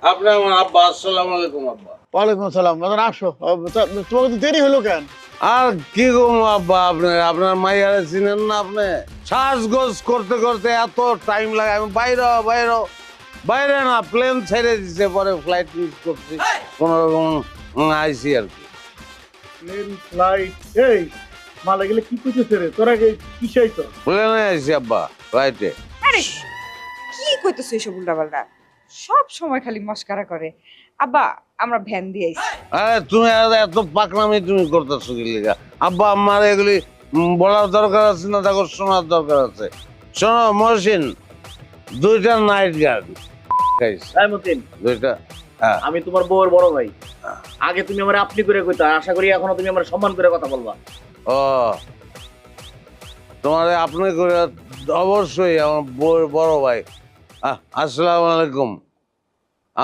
আপনি আমার আব্বা। আসসালামু আলাইকুম আব্বা। ওয়ালাইকুম আসসালাম। বাজান আসো। তোমাকে তো দেরি হলো কেন? আর কি করবো আব্বা, আপনার মাইয়ারে চিনেন না আপনি? শ্বাসগোজ করতে করতে এত টাইম লাগে, আমি বাইরে না, প্লেন ছেড়ে দিছে, পরে ফ্লাইট মিস করছি, কোন রকম আইসি আর কি। প্লেন ফ্লাইট এই মালা গেলে কি কইতেছে রে তোরা কিসাই তো? প্লেনে আইসি আব্বা, ফ্লাইটে। আরে কি কইতেছো এসব উল্টাপাল্টা? সব সময় খালি মস্কারা করে। আব্বা আমরা ভ্যান দিয়ে আইছি। আরে তুমি এত পাকনামি তুমি করতেছো কি লিগা? আব্বা আমার এগুলি বলার দরকার আছে না, দেখো শোনার দরকার আছে। শোনো মহসিন, 2টা নাইট গার্ড মতিন, দুইটা। হ্যাঁ। আমি তোমার বউয়ের বড় ভাই। আগে তুমি আমার আপনি করে কইতা, আশা করি এখনো তুমি আমার সম্মান করে কথা বলবা। ও, তোমার আপনি করে অবশ্যই আমার বউয়ের বড় ভাই। আসসালামু আলাইকুম।